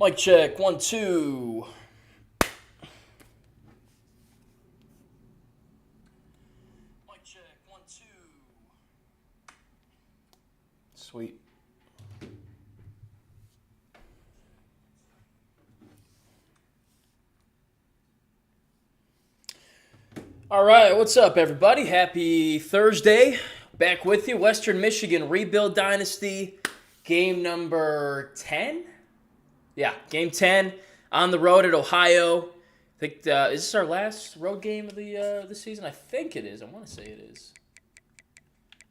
Mic check, 1, 2. Mic check, 1, 2. Sweet. All right, what's up, everybody? Happy Thursday. Back with you. Western Michigan Rebuild Dynasty, game number 10? Yeah, game 10 on the road at Ohio. I think is this our last road game of the season? I think it is. I want to say it is.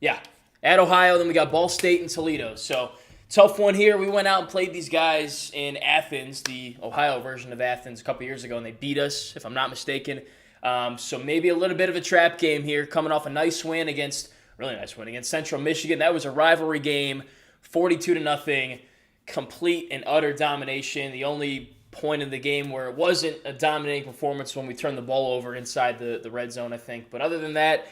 Yeah, at Ohio. Then we got Ball State and Toledo. So tough one here. We went out and played these guys in Athens, the Ohio version of Athens, a couple years ago, and they beat us, if I'm not mistaken. So maybe a little bit of a trap game here, coming off a really nice win against Central Michigan. That was a rivalry game, 42-0, complete and utter domination. The only point in the game where it wasn't a dominating performance when we turned the ball over inside the red zone, I think. But other than that,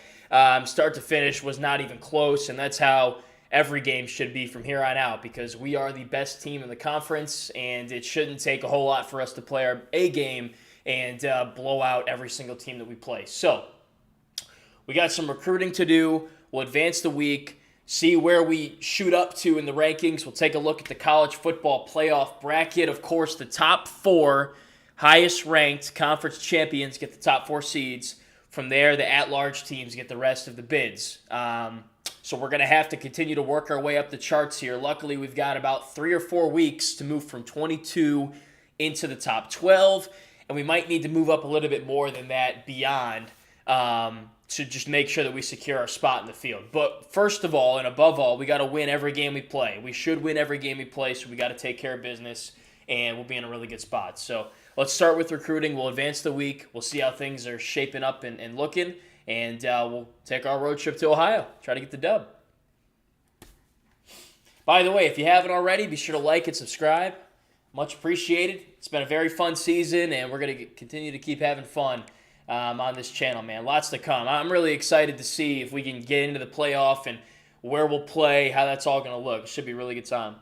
start to finish was not even close, and that's how every game should be from here on out, because we are the best team in the conference, and it shouldn't take a whole lot for us to play our A game and blow out every single team that we play. So we got some recruiting to do. We'll advance the week, see where we shoot up to in the rankings. We'll take a look at the college football playoff bracket. Of course, the top 4 highest-ranked conference champions get the top 4 seeds. From there, the at-large teams get the rest of the bids. So we're going to have to continue to work our way up the charts here. Luckily, we've got about 3 or 4 weeks to move from 22 into the top 12, and we might need to move up a little bit more than that beyond to just make sure that we secure our spot in the field. But first of all, and above all, we got to win every game we play. We should win every game we play, so we got to take care of business, and we'll be in a really good spot. So let's start with recruiting. We'll advance the week. We'll see how things are shaping up and looking, and we'll take our road trip to Ohio, try to get the dub. By the way, if you haven't already, be sure to like and subscribe. Much appreciated. It's been a very fun season, and we're going to continue to keep having fun on this channel, man. Lots to come. I'm really excited to see if we can get into the playoff and where we'll play, how that's all going to look. It should be a really good time.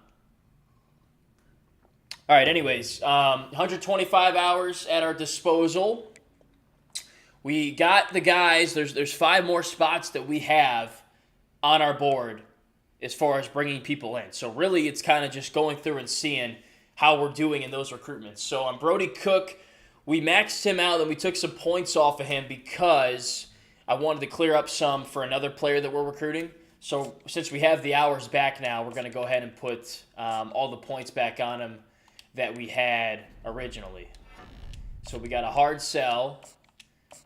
All right, anyways, 125 hours at our disposal. We got the guys. There's 5 more spots that we have on our board as far as bringing people in. So really, it's kind of just going through and seeing how we're doing in those recruitments. So on Brody Cook, we maxed him out and we took some points off of him because I wanted to clear up some for another player that we're recruiting. So since we have the hours back now, we're going to go ahead and put all the points back on him that we had originally. So we got a hard sell.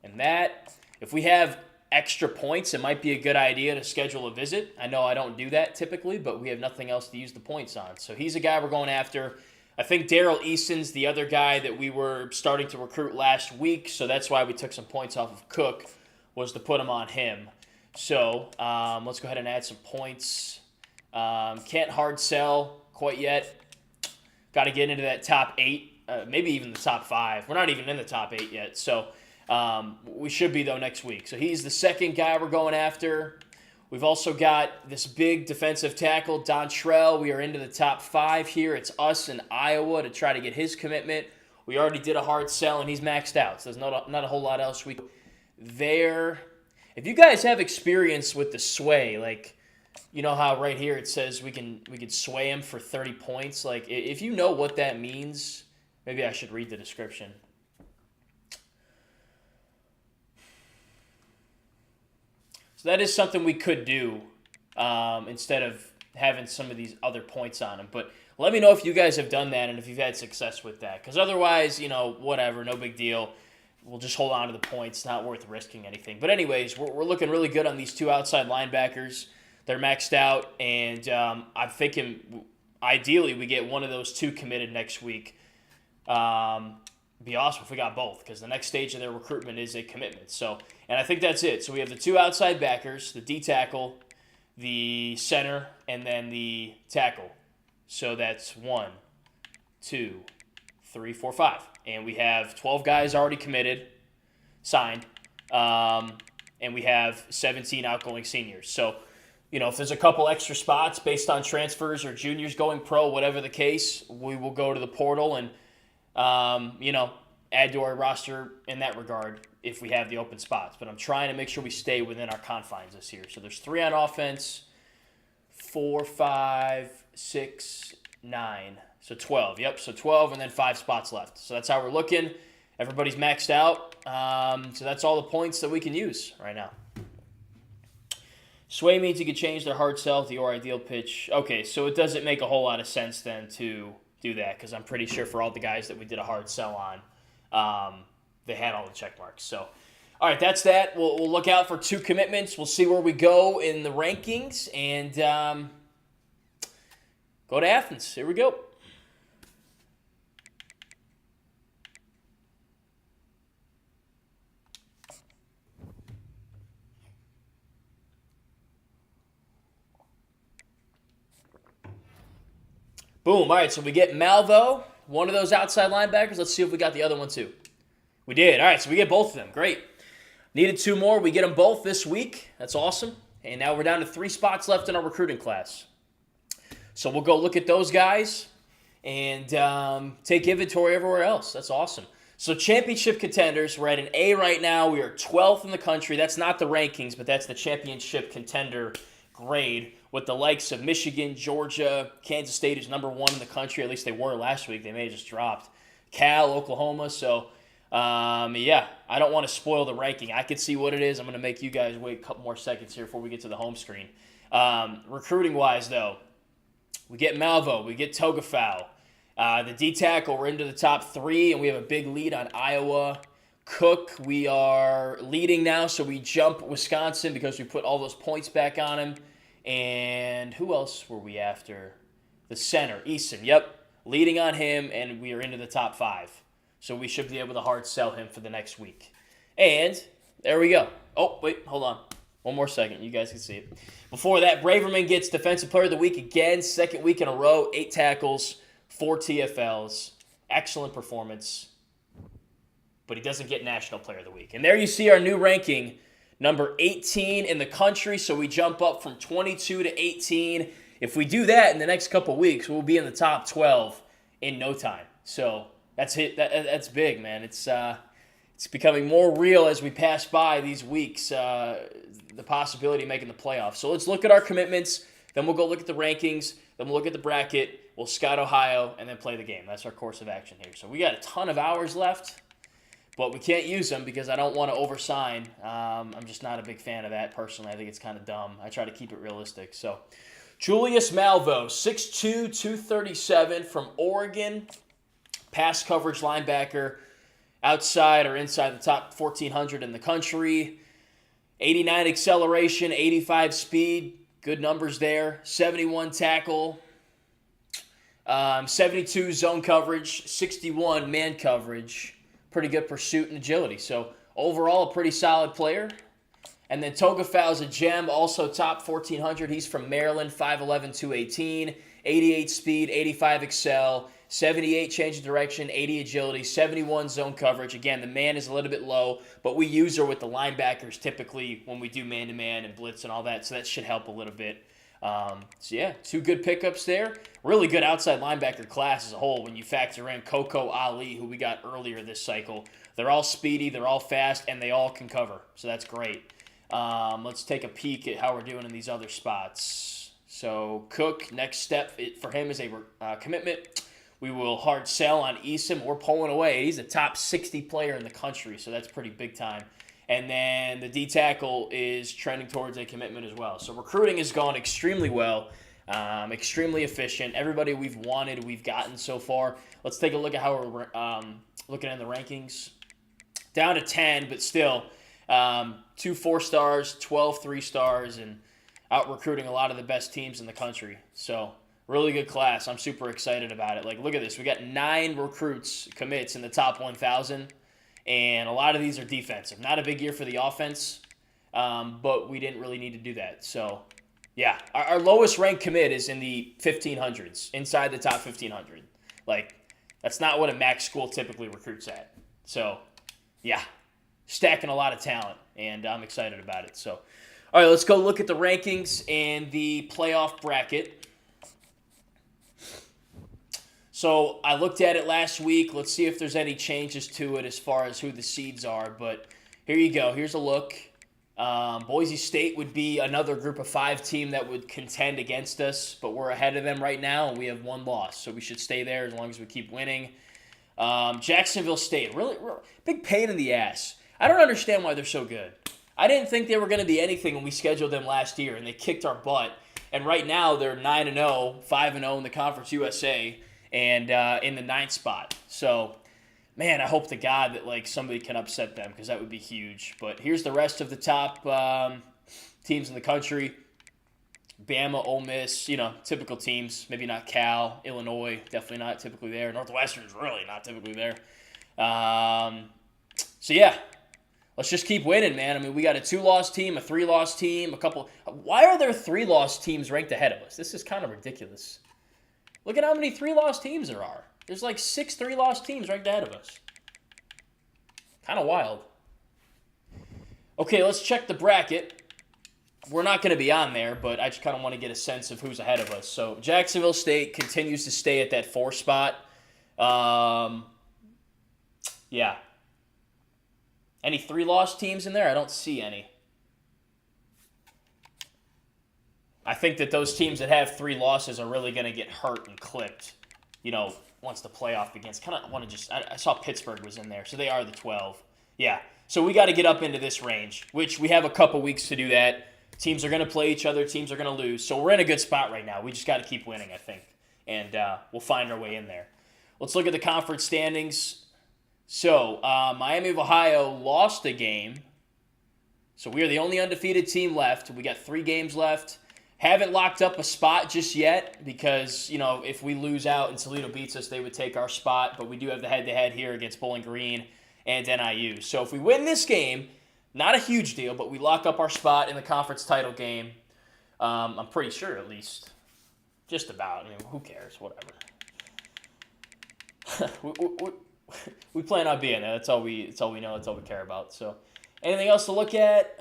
And that, if we have extra points, it might be a good idea to schedule a visit. I know I don't do that typically, but we have nothing else to use the points on. So he's a guy we're going after. I think Daryl Easton's the other guy that we were starting to recruit last week, so that's why we took some points off of Cook, was to put them on him. So let's go ahead and add some points. Can't hard sell quite yet. Got to get into that top 8, maybe even the top 5. We're not even in the top 8 yet, so we should be, though, next week. So he's the second guy we're going after. We've also got this big defensive tackle, Don Trell. We are into the top 5 here. It's us and Iowa to try to get his commitment. We already did a hard sell, and he's maxed out. So there's not a whole lot else we there. If you guys have experience with the sway, like, you know how right here it says we can sway him for 30 points. Like, if you know what that means, maybe I should read the description. So that is something we could do instead of having some of these other points on them. But let me know if you guys have done that and if you've had success with that. Because otherwise, whatever, no big deal. We'll just hold on to the points. Not worth risking anything. But anyways, we're looking really good on these 2 outside linebackers. They're maxed out, and I'm thinking ideally we get one of those 2 committed next week. Be awesome if we got both, because the next stage of their recruitment is a commitment. So, and I think that's it. So we have the 2 outside backers, the D tackle, the center, and then the tackle. So that's 1, 2, 3, 4, 5. And we have 12 guys already committed, signed, and we have 17 outgoing seniors. So if there's a couple extra spots based on transfers or juniors going pro, whatever the case, we will go to the portal and, add to our roster in that regard if we have the open spots. But I'm trying to make sure we stay within our confines this year. So there's 3 on offense, 4, 5, 6, 9. So 12. Yep, so 12 and then 5 spots left. So that's how we're looking. Everybody's maxed out. So that's all the points that we can use right now. Sway means you could change their hard sell to your ideal pitch. Okay, so it doesn't make a whole lot of sense then to do that because I'm pretty sure for all the guys that we did a hard sell on, they had all the check marks. So, all right, that's that. We'll look out for 2 commitments. We'll see where we go in the rankings and go to Athens. Here we go. Boom. All right, so we get Malvo, one of those outside linebackers. Let's see if we got the other one too. We did. All right, so we get both of them. Great. Needed 2 more. We get them both this week. That's awesome. And now we're down to 3 spots left in our recruiting class. So we'll go look at those guys and take inventory everywhere else. That's awesome. So championship contenders, we're at an A right now. We are 12th in the country. That's not the rankings, but that's the championship contender grade with the likes of Michigan, Georgia, Kansas State is number 1 in the country. At least they were last week. They may have just dropped. Cal, Oklahoma. So, I don't want to spoil the ranking. I can see what it is. I'm going to make you guys wait a couple more seconds here before we get to the home screen. Recruiting-wise, though, we get Malvo. We get Togafau. The D-tackle, we're into the top 3, and we have a big lead on Iowa. Cook, we are leading now, so we jump Wisconsin because we put all those points back on him. And who else were we after? The center, Eason, yep. Leading on him, and we are into the top 5. So we should be able to hard sell him for the next week. And there we go. Oh, wait, hold on. One more second. You guys can see it. Before that, Braverman gets Defensive Player of the Week again. 2nd week in a row. 8 tackles, 4 TFLs. Excellent performance. But he doesn't get National Player of the Week. And there you see our new ranking. Number 18 in the country, so we jump up from 22 to 18. If we do that in the next couple weeks, we'll be in the top 12 in no time. So that's it. That's big, man. It's becoming more real as we pass by these weeks, the possibility of making the playoffs. So let's look at our commitments, then we'll go look at the rankings, then we'll look at the bracket, we'll scout Ohio, and then play the game. That's our course of action here. So we got a ton of hours left. But we can't use them because I don't want to oversign. I'm just not a big fan of that personally. I think it's kind of dumb. I try to keep it realistic. So, Julius Malvo, 6'2", 237 from Oregon. Pass coverage linebacker, outside or inside the top 1,400 in the country. 89 acceleration, 85 speed. Good numbers there. 71 tackle. 72 zone coverage. 61 man coverage. Pretty good pursuit and agility. So overall, a pretty solid player. And then Togafau's a gem, also top 1,400. He's from Maryland, 5'11", 218, 88 speed, 85 excel, 78 change of direction, 80 agility, 71 zone coverage. Again, the man is a little bit low, but we use her with the linebackers typically when we do man-to-man and blitz and all that, so that should help a little bit. 2 good pickups there. Really good outside linebacker class as a whole when you factor in Coco Ali, who we got earlier this cycle. They're all speedy, they're all fast, and they all can cover. So that's great. Let's take a peek at how we're doing in these other spots. So Cook, next step for him is a commitment. We will hard sell on Eason. We're pulling away. He's a top 60 player in the country, so that's pretty big time. And then the D-tackle is trending towards a commitment as well. So recruiting has gone extremely well, extremely efficient. Everybody we've wanted, we've gotten so far. Let's take a look at how we're looking at the rankings. Down to 10, but still 2 4-stars, 12 3-stars, and out recruiting a lot of the best teams in the country. So really good class. I'm super excited about it. Like, look at this. We got 9 recruits commits in the top 1,000. And a lot of these are defensive. Not a big year for the offense, but we didn't really need to do that. So, yeah, our lowest ranked commit is in the 1,500s, inside the top 1,500. Like, that's not what a MAC school typically recruits at. So, yeah, stacking a lot of talent, and I'm excited about it. So, All right, let's go look at the rankings and the playoff bracket. So I looked at it last week. Let's see if there's any changes to it as far as who the seeds are. But here you go. Here's a look. Boise State would be another group of 5 team that would contend against us, but we're ahead of them right now, and we have 1 loss. So we should stay there as long as we keep winning. Jacksonville State, really big pain in the ass. I don't understand why they're so good. I didn't think they were going to be anything when we scheduled them last year, and they kicked our butt. And right now they're 9-0, 5-0 in the Conference USA, and in the 9th spot. So, man, I hope to God that somebody can upset them because that would be huge. But here's the rest of the top teams in the country. Bama, Ole Miss, typical teams. Maybe not Cal, Illinois, definitely not typically there. Northwestern's really not typically there. So, yeah, let's just keep winning, man. I mean, we got a 2-loss team, a 3-loss team, a couple. Why are there 3-loss teams ranked ahead of us? This is kind of ridiculous. Look at how many 3-loss teams there are. There's 6 3-loss teams ranked ahead of us. Kind of wild. Okay, let's check the bracket. We're not going to be on there, but I just kind of want to get a sense of who's ahead of us. So Jacksonville State continues to stay at that 4 spot. Yeah. Any 3-loss teams in there? I don't see any. I think that those teams that have 3 losses are really going to get hurt and clipped, once the playoff begins. Kind of want to I saw Pittsburgh was in there, so they are the 12. Yeah. So we got to get up into this range, which we have a couple weeks to do that. Teams are going to play each other. Teams are going to lose. So we're in a good spot right now. We just got to keep winning, I think. And we'll find our way in there. Let's look at the conference standings. So Miami of Ohio lost a game. So we are the only undefeated team left. We got 3 games left. Haven't locked up a spot just yet because, if we lose out and Toledo beats us, they would take our spot. But we do have the head-to-head here against Bowling Green and NIU. So if we win this game, not a huge deal, but we lock up our spot in the conference title game. I'm pretty sure, at least. Just about. I mean, who cares? Whatever. we plan on being there. That's all we know. That's all we care about. So, anything else to look at?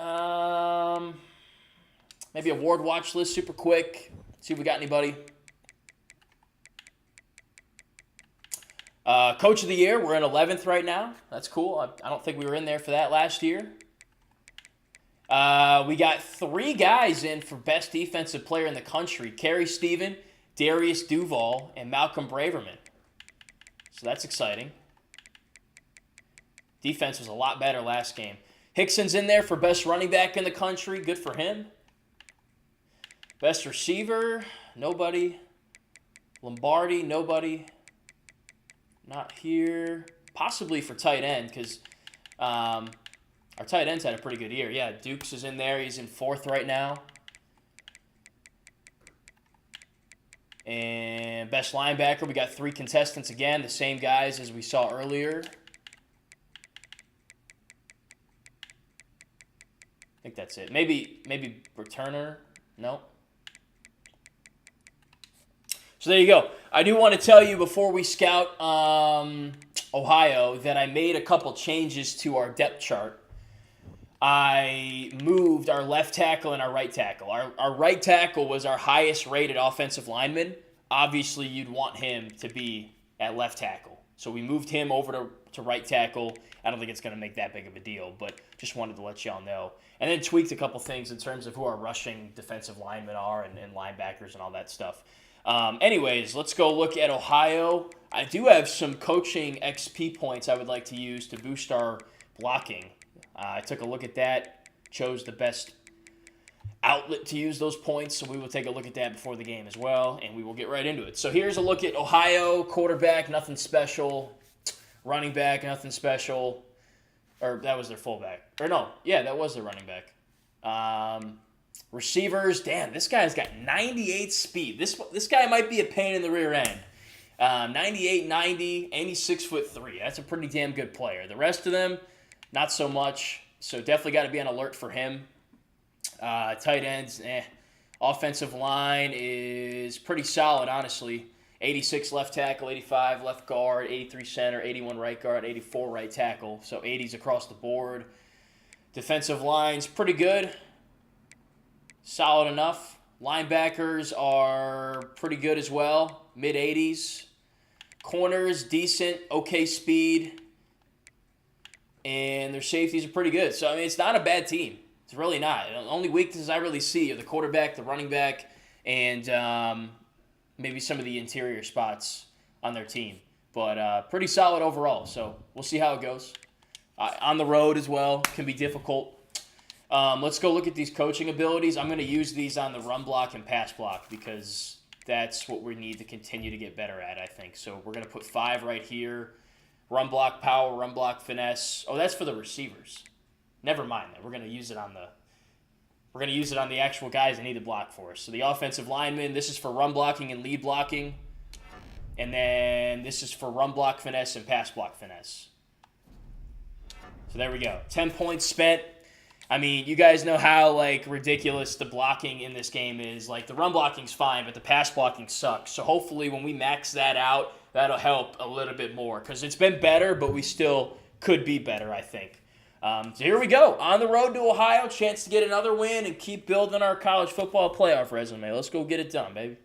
Maybe award watch list super quick. See if we got anybody. Coach of the Year, we're in 11th right now. That's cool. I don't think we were in there for that last year. We got 3 guys in for Best Defensive Player in the country. Kerry Stephen, Darius Duval, and Malcolm Braverman. So that's exciting. Defense was a lot better last game. Hickson's in there for Best Running Back in the country. Good for him. Best Receiver, nobody. Lombardi, nobody. Not here. Possibly for tight end because our tight end's had a pretty good year. Yeah, Dukes is in there. He's in 4th right now. And Best Linebacker, we got 3 contestants again, the same guys as we saw earlier. I think that's it. Maybe returner. No. So there you go. I do want to tell you before we scout Ohio that I made a couple changes to our depth chart. I moved our left tackle and our right tackle. Our right tackle was our highest rated offensive lineman. Obviously, you'd want him to be at left tackle. So we moved him over to right tackle. I don't think it's going to make that big of a deal, but just wanted to let y'all know. And then tweaked a couple things in terms of who our rushing defensive linemen are and linebackers and all that stuff. Anyways, let's go look at Ohio. I do have some coaching XP points I would like to use to boost our blocking. I took a look at that, chose the best outlet to use those points, so we will take a look at that before the game as well, and we will get right into it. So here's a look at Ohio. Quarterback, nothing special. Running back, nothing special. Or that was their fullback. Or no, yeah, that was their running back. Receivers, damn, this guy's got 98 speed. This guy might be a pain in the rear end. 98, 90, and he's 6'3". That's a pretty damn good player. The rest of them, not so much. So definitely got to be on alert for him. Tight ends, Offensive line is pretty solid, honestly. 86 left tackle, 85 left guard, 83 center, 81 right guard, 84 right tackle. So 80s across the board. Defensive line's pretty good. solid enough. Linebackers are pretty good as well, mid-80s. Corners, decent, okay speed. And their safeties are pretty good. So, I mean, it's not a bad team. It's really not. The only weaknesses I really see are the quarterback, the running back, and maybe some of the interior spots on their team. But pretty solid overall. So we'll see how it goes. On the road as well can be difficult. Let's go look at these coaching abilities. I'm going to use these on the run block and pass block because that's what we need to continue to get better at, I think. So we're going to put 5 right here. Run block power, run block finesse. Oh, that's for the receivers. Never mind that. We're going to use it on the actual guys that need to block for us. So the offensive linemen, this is for run blocking and lead blocking. And then this is for run block finesse and pass block finesse. So there we go. 10 points spent. I mean, you guys know how ridiculous the blocking in this game is. The run blocking's fine, but the pass blocking sucks. So hopefully when we max that out, that'll help a little bit more. Because it's been better, but we still could be better, I think. So here we go. On the road to Ohio, chance to get another win and keep building our college football playoff resume. Let's go get it done, baby.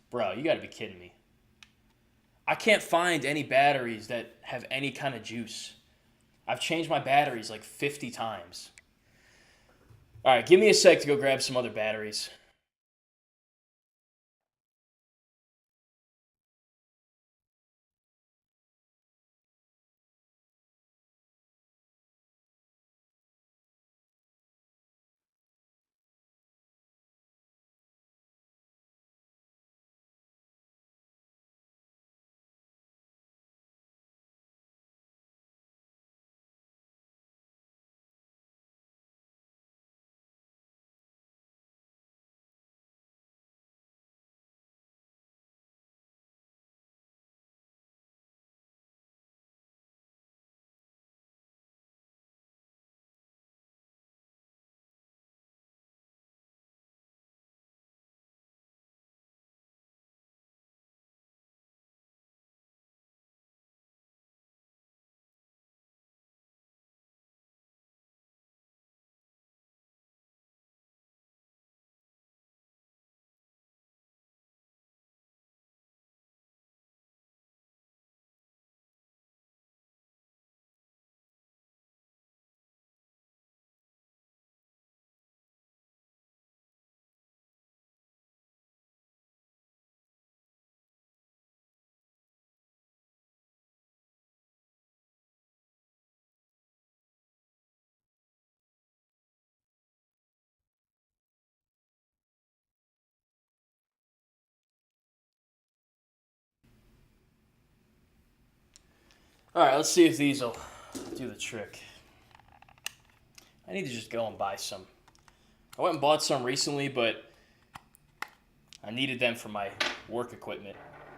Bro, you gotta be kidding me. I can't find any batteries that have any kind of juice. I've changed my batteries 50 times. All right, give me a sec to go grab some other batteries. All right, let's see if these will do the trick. I need to just go and buy some. I went and bought some recently, but I needed them for my work equipment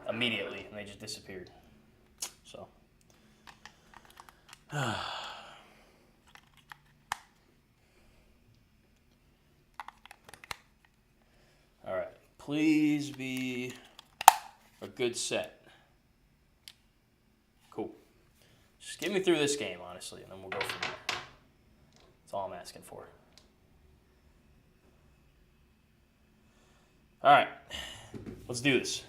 immediately, and they just disappeared. So. All right, please be a good set. Cool. Just get me through this game, honestly, and then we'll go from there. That's all I'm asking for. All right, let's do this.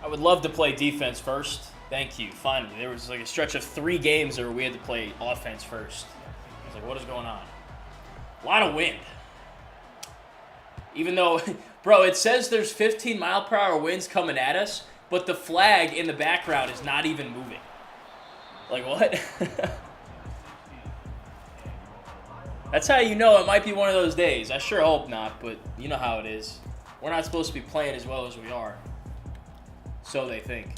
I would love to play defense first. Thank you. Finally, there was a stretch of 3 games where we had to play offense first. I was like, what is going on? A lot of wind. Even though, bro, it says there's 15-mile-per-hour winds coming at us, but the flag in the background is not even moving. Like, what? That's how you know it might be one of those days. I sure hope not, but you know how it is. We're not supposed to be playing as well as we are. So they think.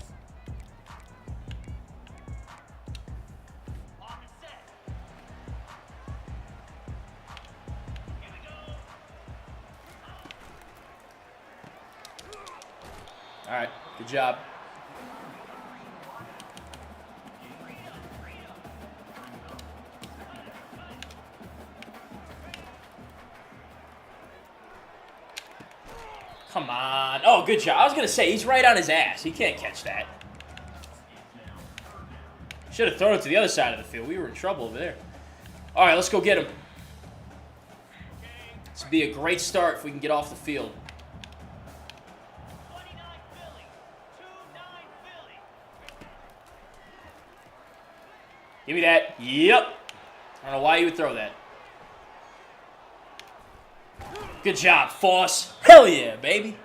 All right, good job. Come on. Oh, good job. I was going to say, he's right on his ass. He can't catch that. Should have thrown it to the other side of the field. We were in trouble over there. All right, let's go get him. This would be a great start if we can get off the field. Give me that. Yep. I don't know why you would throw that. Good job, Foss. Hell yeah, baby.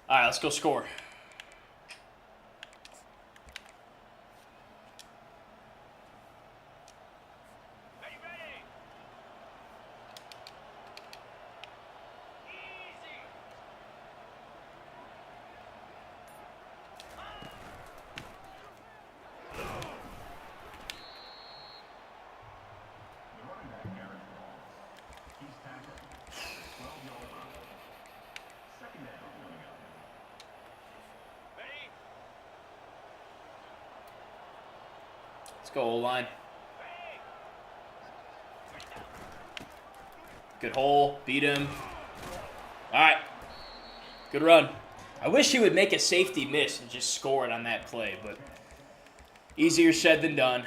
All right, let's go score. Let's go, O-line. Good hole. Beat him. All right. Good run. I wish he would make a safety miss and just score it on that play, but easier said than done.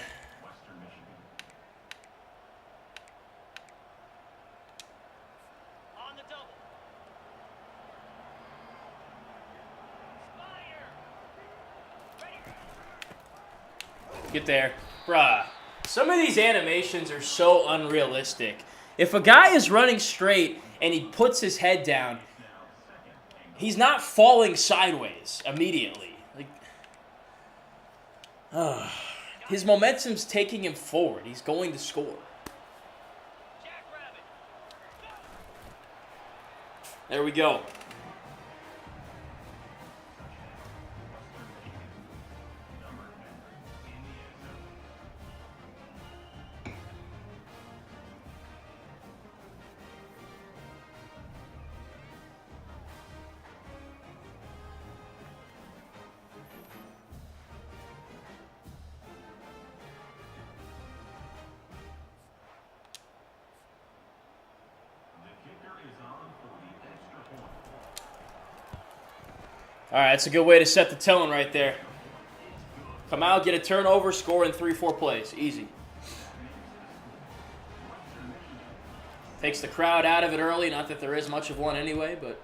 Get there. Bruh. Some of these animations are so unrealistic. If a guy is running straight and he puts his head down, he's not falling sideways immediately. Like, his momentum's taking him forward. He's going to score. There we go. All right, that's a good way to set the tone right there. Come out, get a turnover, score in 3-4 plays. Easy. Takes the crowd out of it early. Not that there is much of one anyway, but...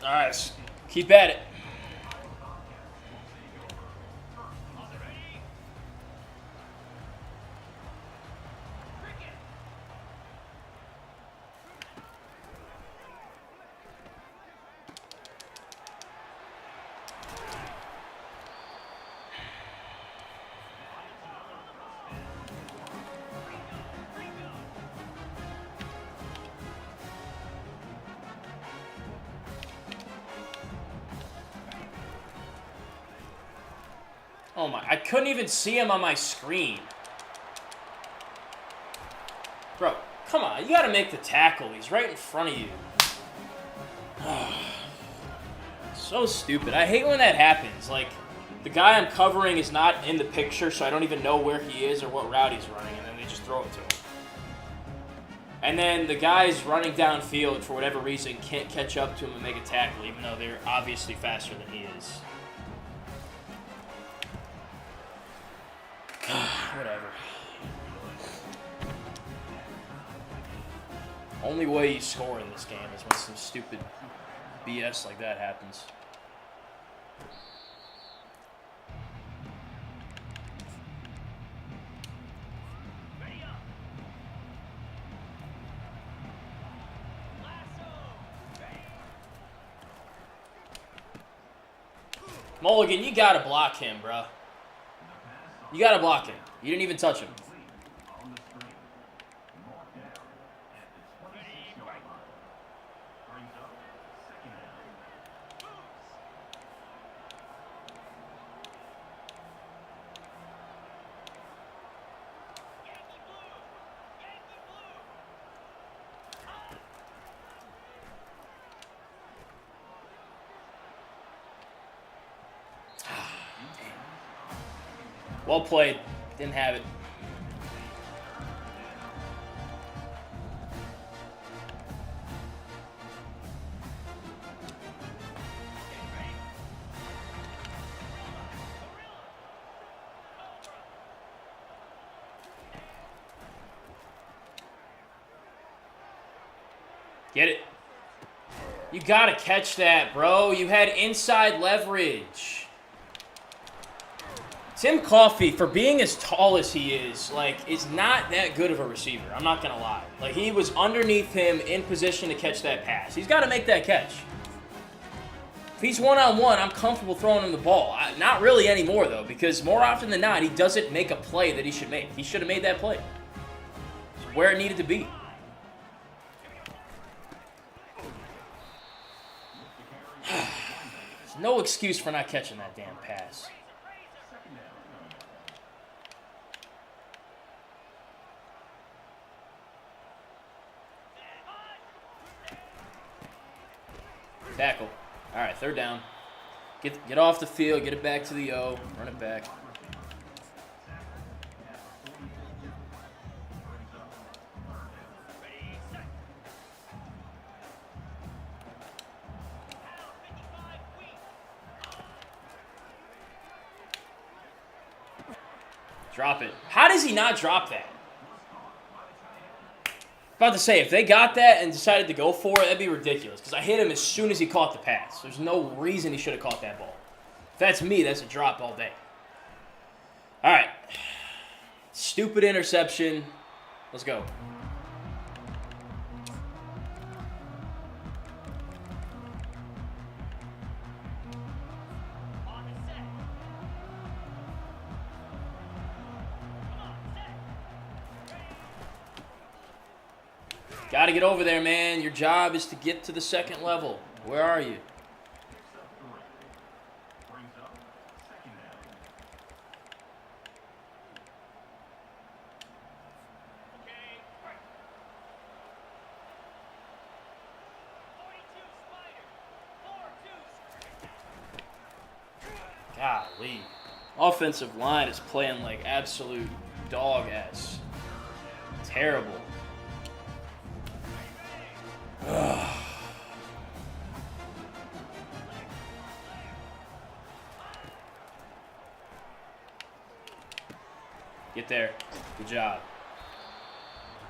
All right, keep at it. Oh my, I couldn't even see him on my screen. Bro, come on, you gotta make the tackle. He's right in front of you. So stupid. I hate when that happens. Like, The guy I'm covering is not in the picture, so I don't even know where he is or what route he's running, and then they just throw it to him. And then the guys running downfield, for whatever reason, can't catch up to him and make a tackle, even though they're obviously faster than he is. Whatever. Only way you score in this game is when some stupid BS like that happens. Mulligan, you gotta block him, bro. You gotta block him. You didn't even touch him. Well played. Didn't have it. Get it. You gotta catch that, bro. You had inside leverage. Tim Coffey, for being as tall as he is, is not that good of a receiver. I'm not going to lie. He was underneath him in position to catch that pass. He's got to make that catch. If he's one-on-one, I'm comfortable throwing him the ball. Not really anymore, though, because more often than not, he doesn't make a play that he should make. He should have made that play. It's where it needed to be. There's no excuse for not catching that damn pass. Tackle. All right, third down. Get off the field, get it back to the O, run it back. Drop it. How does he not drop that? About to say, if they got that and decided to go for it, that'd be ridiculous. Because I hit him as soon as he caught the pass. There's no reason he should have caught that ball. If that's me, that's a drop all day. All right. Stupid interception. Let's go. Got to get over there, man. Your job is to get to the second level. Where are you? Golly. Offensive line is playing like absolute dog-ass. Terrible. Get there. Good job.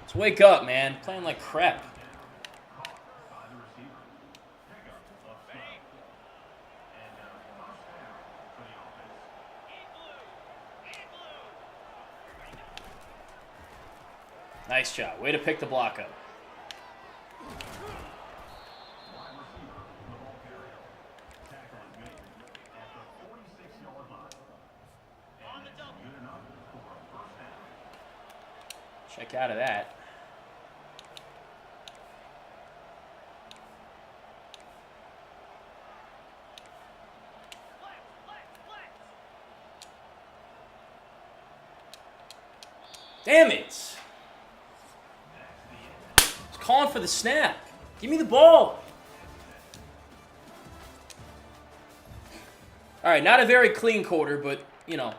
Let's wake up, man. Playing like crap. Nice job. Way to pick the block up. Check out of that. Damn it! It's calling for the snap. Give me the ball. All All right, not a very clean quarter, but, you know,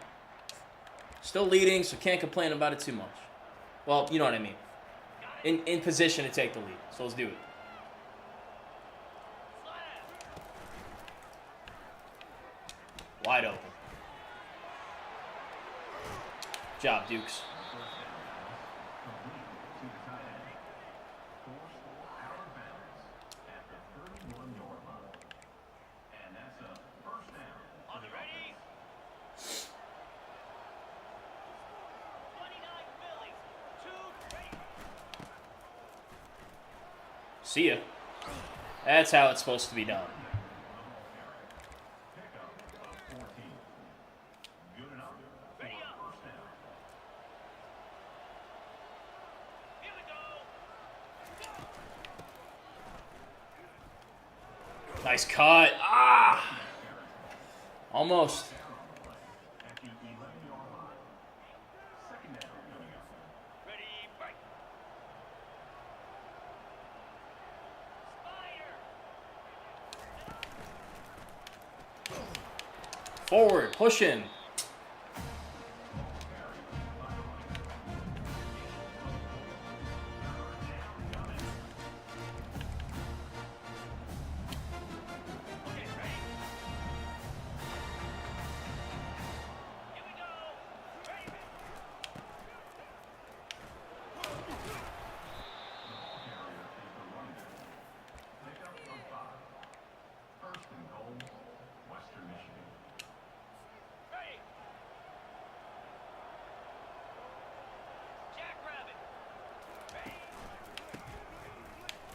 still leading, so can't complain about it too much. Well, you know what I mean. In position to take the lead, so let's do it. Wide open. Good job, Dukes. See ya. That's how it's supposed to be done. Nice cut. Ah! Almost. Forward, pushing.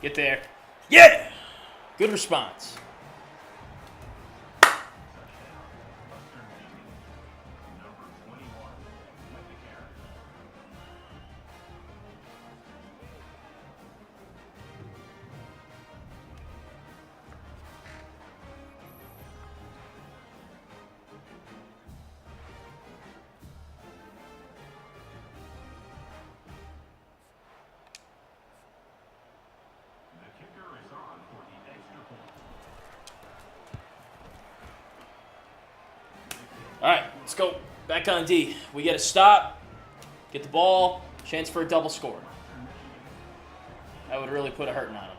Get there. Yeah! Good response. All right, let's go. Back on D. We get a stop, get the ball, chance for a double score. That would really put a hurting on him.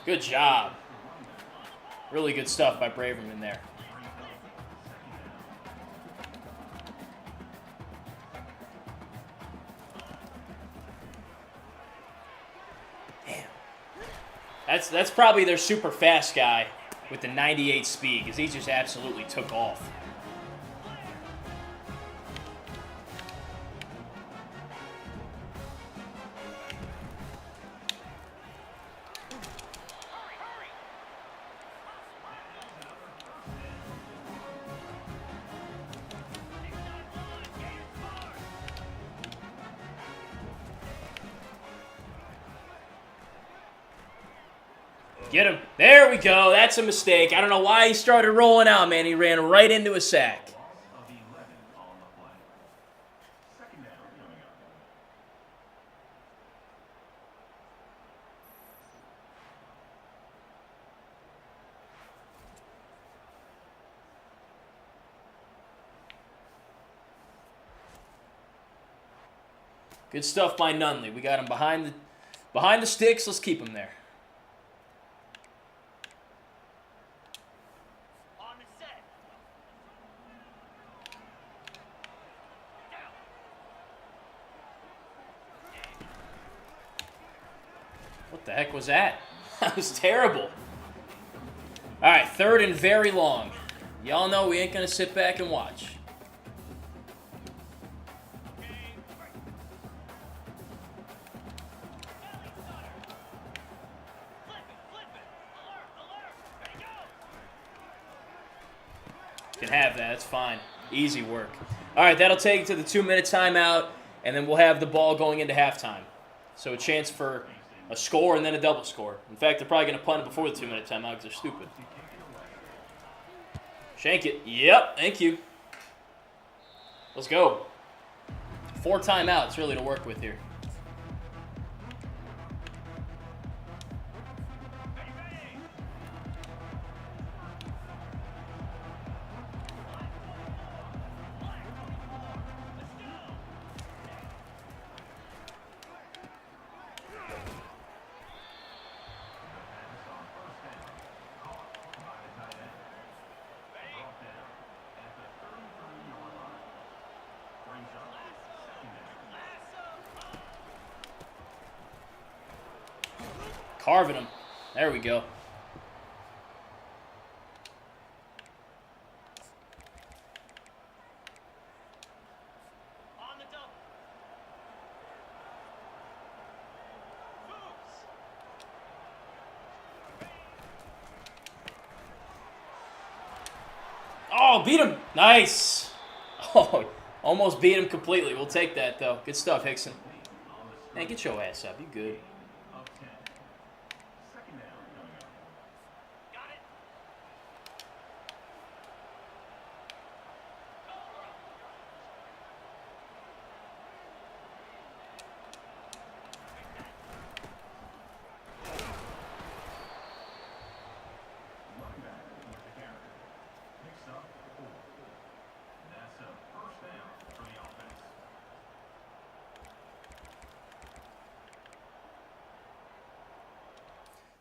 Good job. Really good stuff by Braverman there. Damn. That's probably their super fast guy with the 98 speed, because he just absolutely took off. Get him. There we go. That's a mistake. I don't know why he started rolling out, man. He ran right into a sack. Good stuff by Nunley. We got him behind the sticks. Let's keep him there. What the heck was that? That was terrible. All right, third and very long. Y'all know we ain't going to sit back and watch. Can have that. It's fine. Easy work. All right, that'll take it to the 2-minute timeout, and then we'll have the ball going into halftime. So a chance for a score and then a double score. In fact, they're probably going to punt it before the 2-minute timeout because they're stupid. Shank it. Yep, thank you. Let's go. 4 timeouts really to work with here. Carving him. There we go. Oh, beat him. Nice. Oh, almost beat him completely. We'll take that, though. Good stuff, Hickson. Man, get your ass up. You good.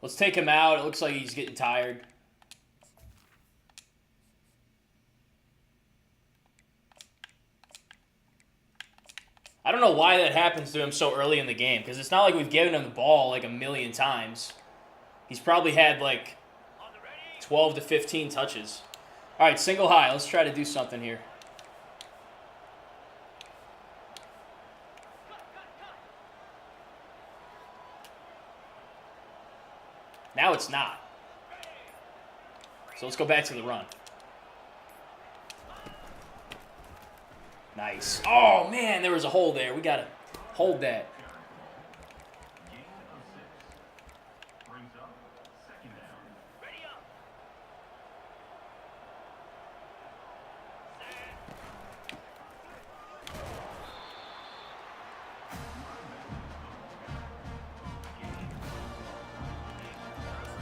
Let's take him out. It looks like he's getting tired. I don't know why that happens to him so early in the game, because it's not like we've given him the ball like a million times. He's probably had like 12 to 15 touches. All right, single high. Let's try to do something here. Now it's not. So let's go back to the run. Nice. Oh, man, there was a hole there. We got to hold that.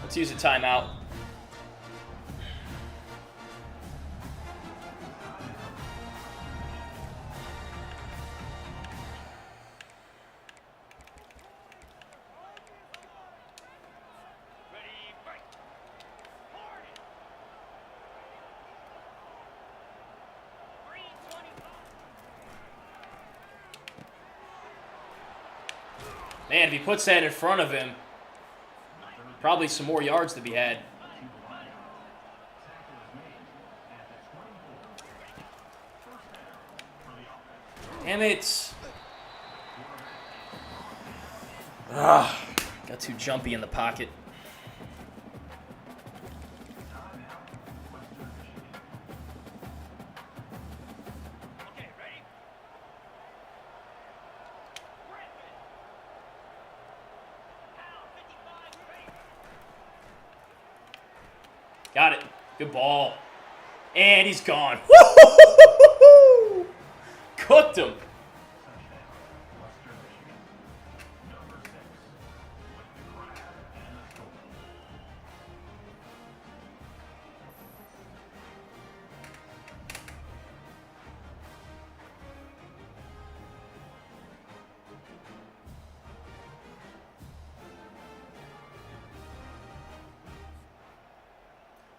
Let's use a timeout. Man, if he puts that in front of him, probably some more yards to be had. Damn it. Got too jumpy in the pocket. Got it. Good ball. And he's gone. Woo-hoo-hoo-hoo-hoo! Cooked him.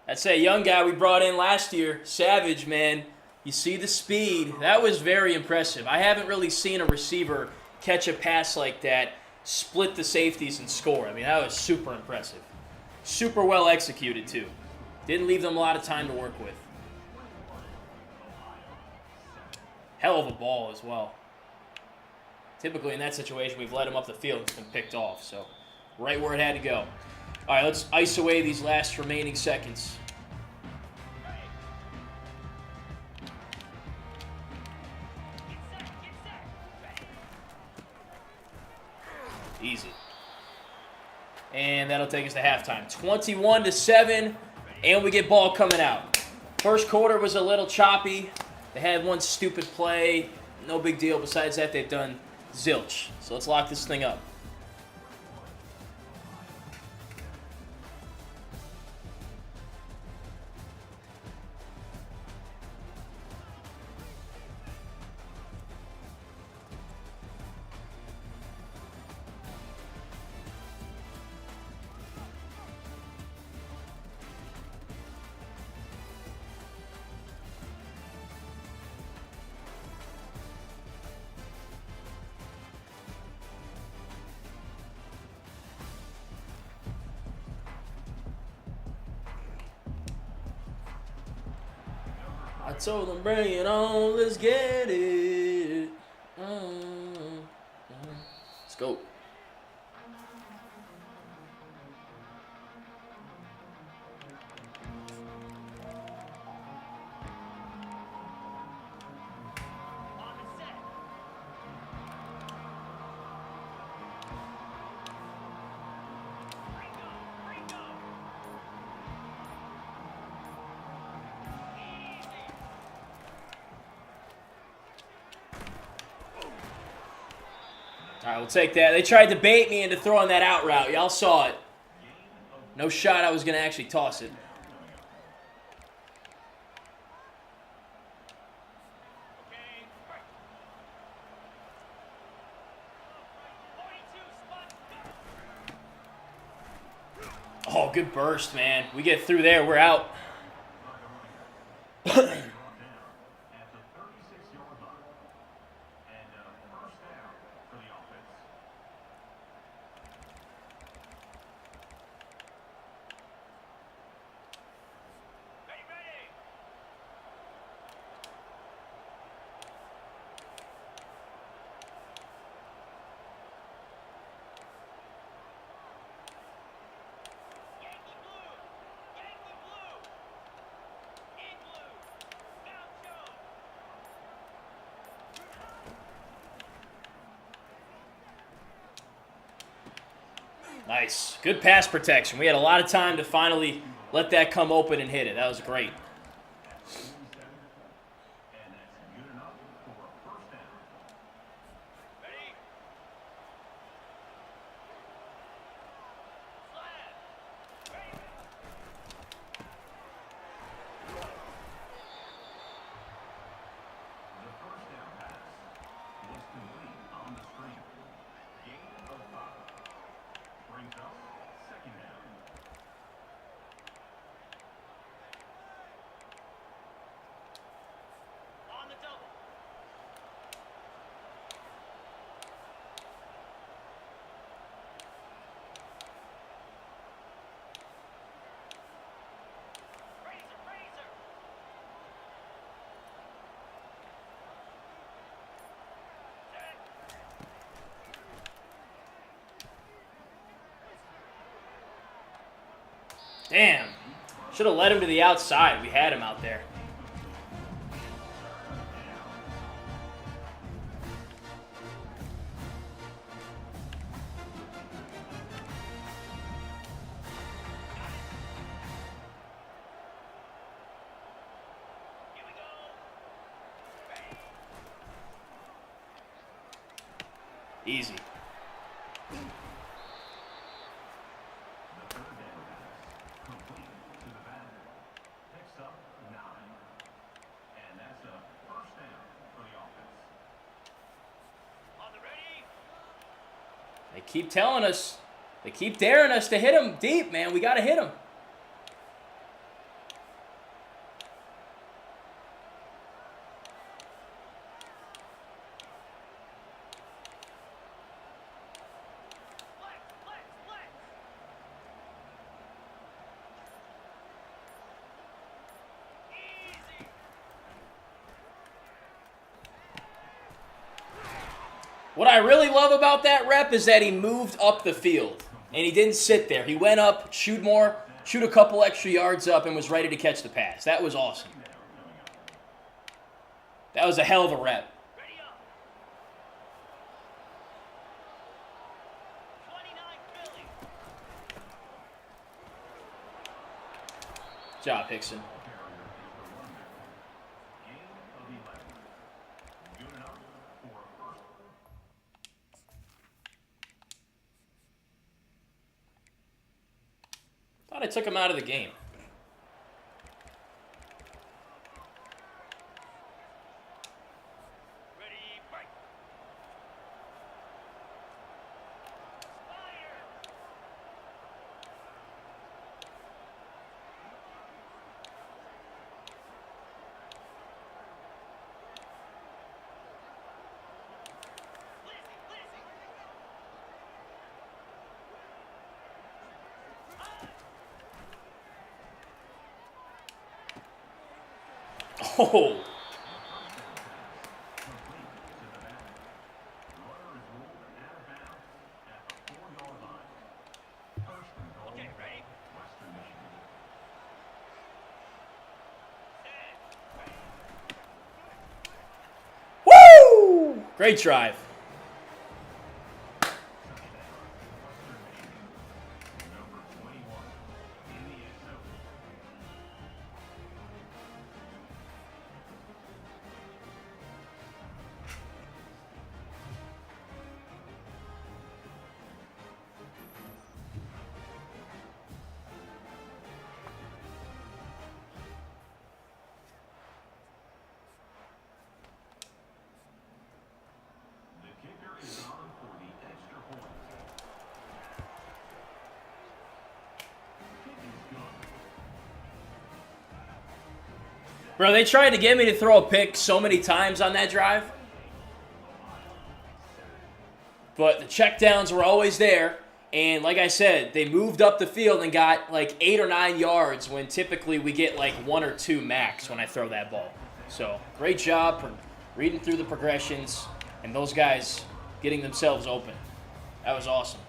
That's a young guy we brought in last year, Savage, man. You see the speed. That was very impressive. I haven't really seen a receiver catch a pass like that, split the safeties, and score. I mean, that was super impressive. Super well executed, too. Didn't leave them a lot of time to work with. Hell of a ball as well. Typically, in that situation, we've let him up the field and it's been picked off. So, right where it had to go. All right, let's ice away these last remaining seconds. Easy. And that'll take us to halftime. 21-7, and we get ball coming out. First quarter was a little choppy. They had one stupid play. No big deal. Besides that, they've done zilch. So let's lock this thing up. I told them, bring it on, let's get it. Let's go. All right, we'll take that. They tried to bait me into throwing that out route. Y'all saw it. No shot I was going to actually toss it. Oh, good burst, man. We get through there, we're out. Nice. Good pass protection. We had a lot of time to finally let that come open and hit it. That was great. Damn. Should have led him to the outside. We had him out there. Easy. They keep telling us, they keep daring us to hit him deep, man. We got to hit him. What I really love about that rep is that he moved up the field, and he didn't sit there. He went up, shoot a couple extra yards up, and was ready to catch the pass. That was awesome. That was a hell of a rep. Good job, Hickson. Thought I took him out of the game. Oh! Woo! Great drive. Bro, they tried to get me to throw a pick so many times on that drive. But the checkdowns were always there. And like I said, they moved up the field and got like 8 or 9 yards when typically we get like 1 or 2 max when I throw that ball. So great job for reading through the progressions and those guys getting themselves open. That was awesome.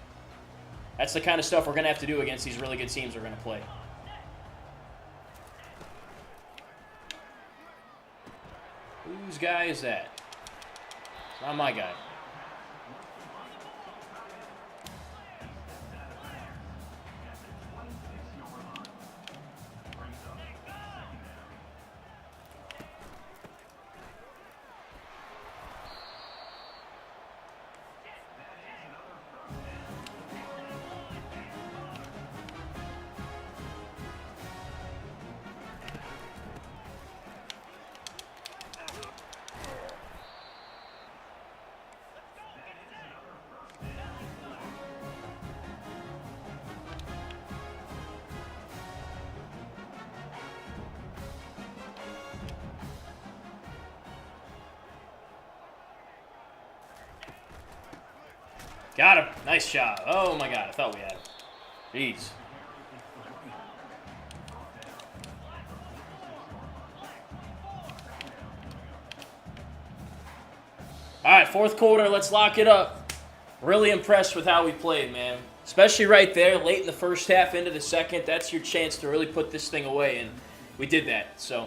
That's the kind of stuff we're going to have to do against these really good teams we're going to play. Whose guy is that? It's not my guy. Got him. Nice job. Oh, my God. I thought we had him. Jeez. All right, fourth quarter. Let's lock it up. Really impressed with how we played, man. Especially right there, late in the first half, into the second. That's your chance to really put this thing away, and we did that. So,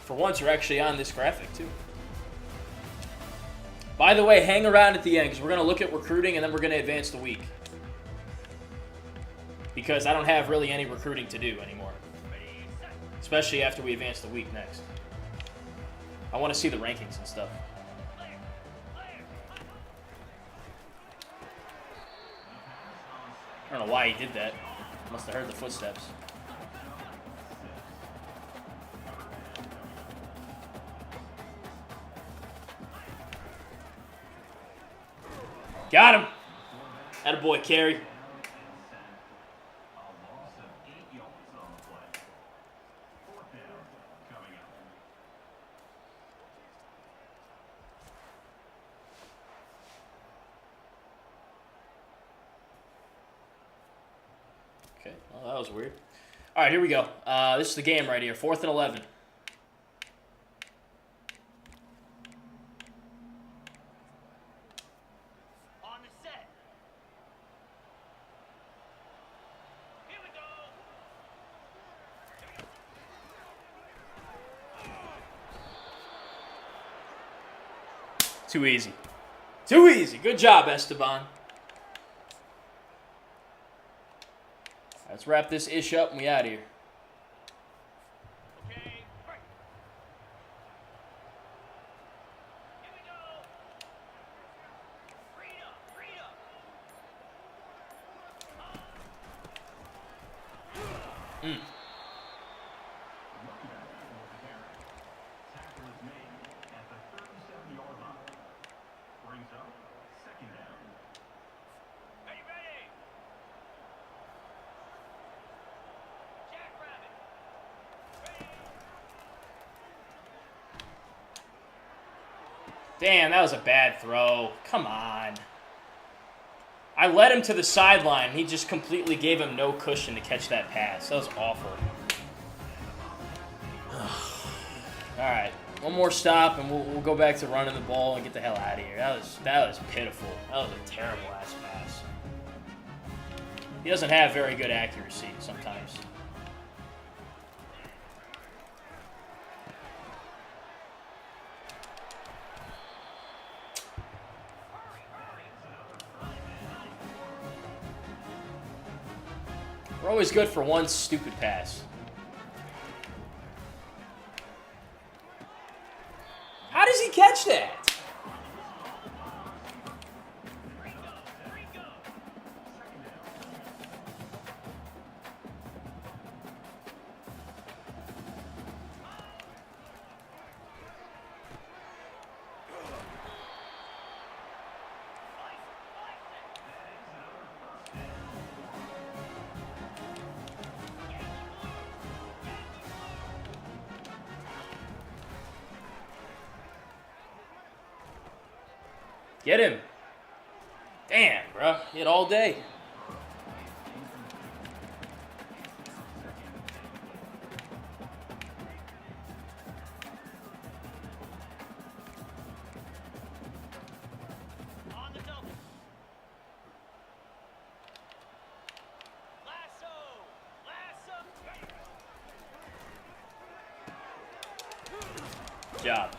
for once, you're actually on this graphic, too. By the way, hang around at the end because we're going to look at recruiting and then we're going to advance the week. Because I don't have really any recruiting to do anymore. Especially after we advance the week next. I want to see the rankings and stuff. I don't know why he did that. Must have heard the footsteps. Got him. Attaboy, Carey. Okay, well, that was weird. All right, here we go. This is the game right here. 4th and 11. Too easy. Too easy. Good job, Esteban. That's Let's wrap this ish up and we out of here. Damn, that was a bad throw. Come on. I led him to the sideline. He just completely gave him no cushion to catch that pass. That was awful. All right, one more stop, and we'll go back to running the ball and get the hell out of here. That was pitiful. That was a terrible ass pass. He doesn't have very good accuracy sometimes. We're always good for one stupid pass. How does he catch that? Get him. Damn, bro. Hit all day. Good job.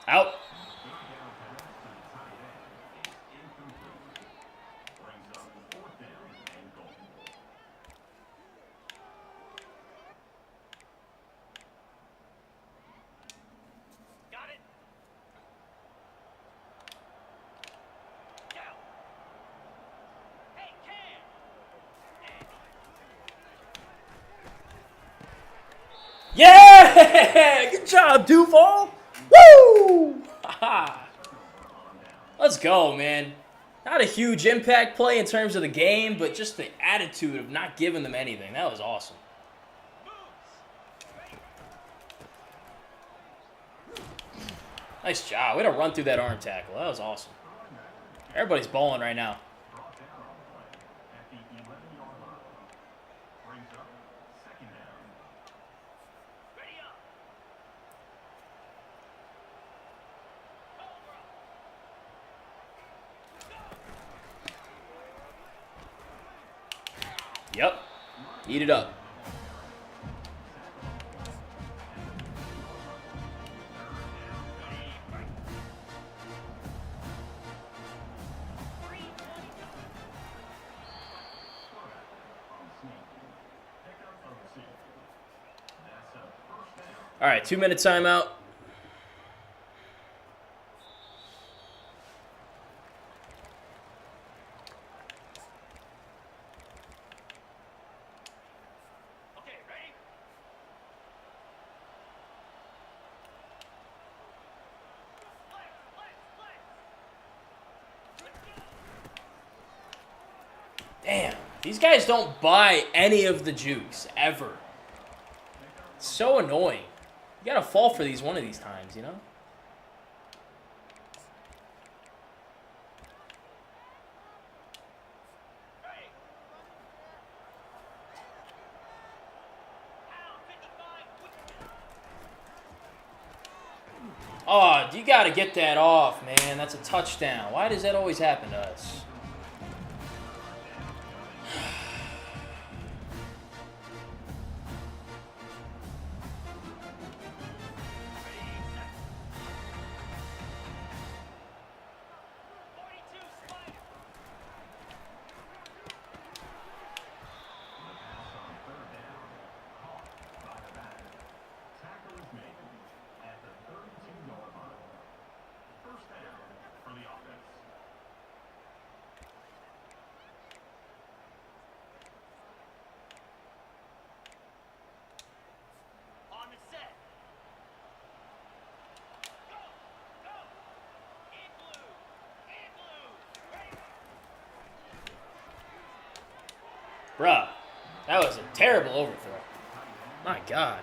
Out. Got it. Hey, Yeah! Good job, Duval. Woo! Let's go, man. Not a huge impact play in terms of the game, but just the attitude of not giving them anything. That was awesome. Nice job. Way to run through that arm tackle. That was awesome. Everybody's balling right now. Yep. Eat it up. All right, 2-minute timeout. Damn, these guys don't buy any of the jukes, ever. It's so annoying. You gotta fall for these one of these times, you know? Oh, you gotta get that off, man. That's a touchdown. Why does that always happen to us? Bruh, that was a terrible overthrow. My God.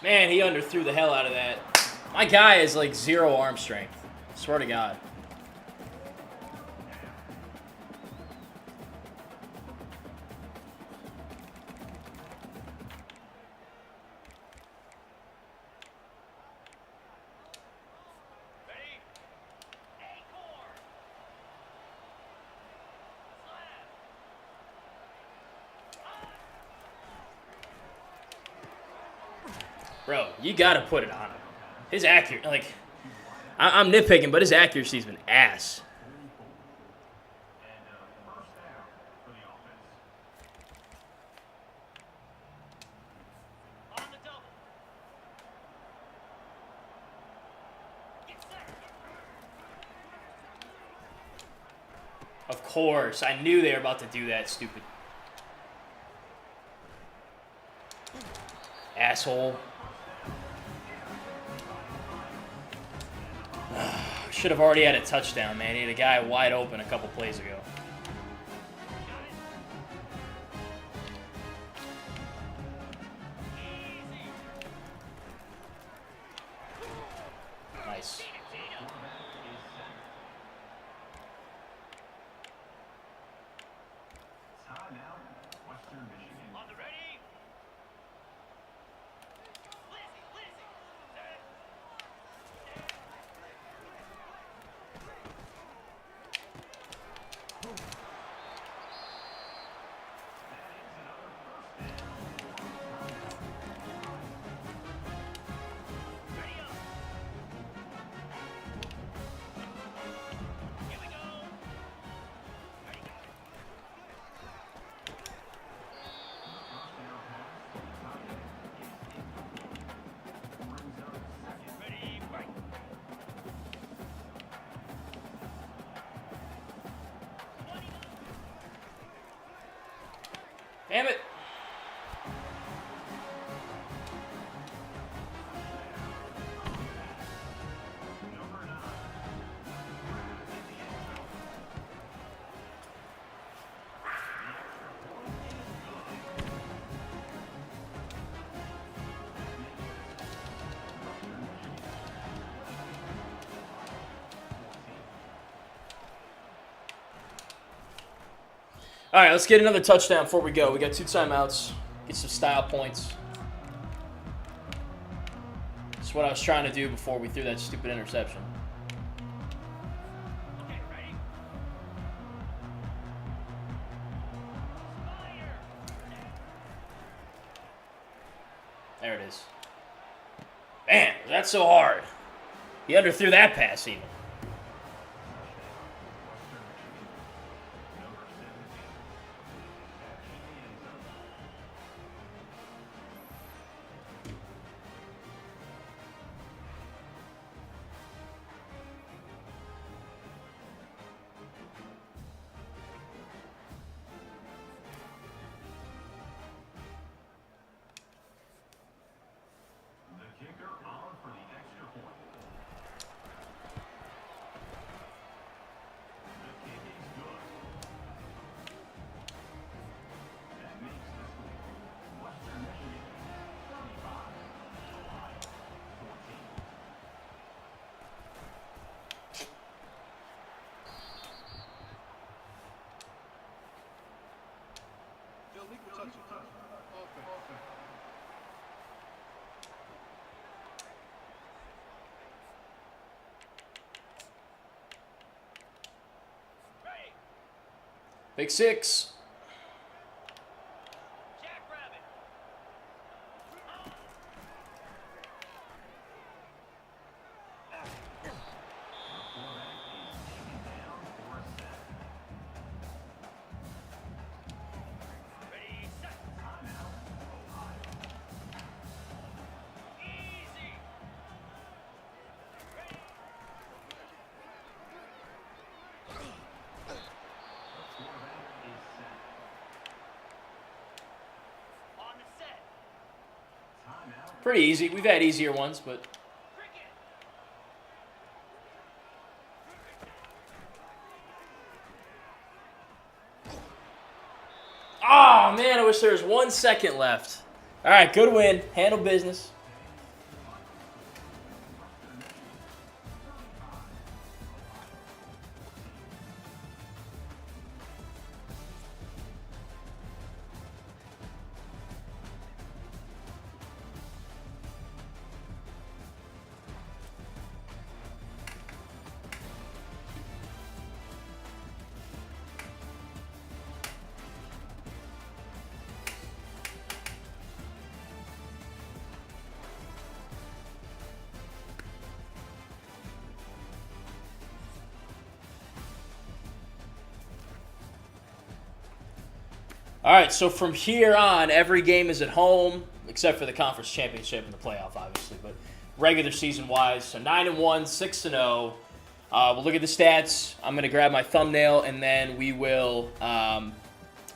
Man, he underthrew the hell out of that. My guy is like 0 arm strength. Swear to God. Bro, you gotta put it on him. His accuracy, like, I'm nitpicking, but his accuracy's been ass. Of course, I knew they were about to do that, stupid asshole. Should have already had a touchdown, man. He had a guy wide open a couple plays ago. Nice. Damn it. All right, let's get another touchdown before we go. We got 2 timeouts. Get some style points. That's what I was trying to do before we threw that stupid interception. There it is. Man, that's so hard. He underthrew that pass even. Big six. Jackrabbit. Ready, set. Easy. Ready. On the set. Pretty easy. We've had easier ones, but Cricket. oh man, I wish there was 1 second left. All right, good win. Handle business. All right, so from here on, every game is at home, except for the conference championship and the playoff, obviously. But regular season-wise, so 9-1, 6-0. We'll look at the stats. I'm going to grab my thumbnail, and then we will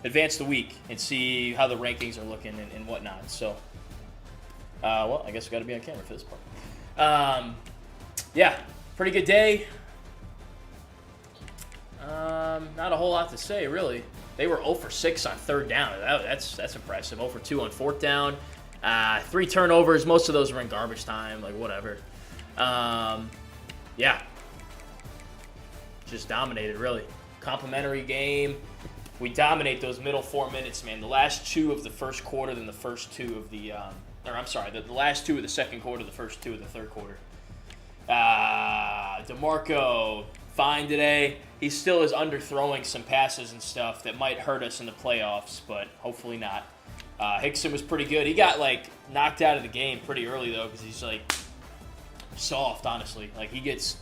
advance the week and see how the rankings are looking and whatnot. So, well, I guess we got to be on camera for this part. Yeah, pretty good day. Not a whole lot to say, really. They were 0 for 6 on third down. That's impressive. 0 for 2 on fourth down. 3 turnovers. Most of those were in garbage time, like whatever. Yeah. Just dominated, really. Complimentary game. We dominate those middle 4 minutes, man. The last 2 of the first quarter, then the first 2 of the the last 2 of the second quarter, the first 2 of the third quarter. DeMarco, fine today. He still is underthrowing some passes and stuff that might hurt us in the playoffs, but hopefully not. Hickson was pretty good. He got, knocked out of the game pretty early, though, because he's, soft, honestly. He gets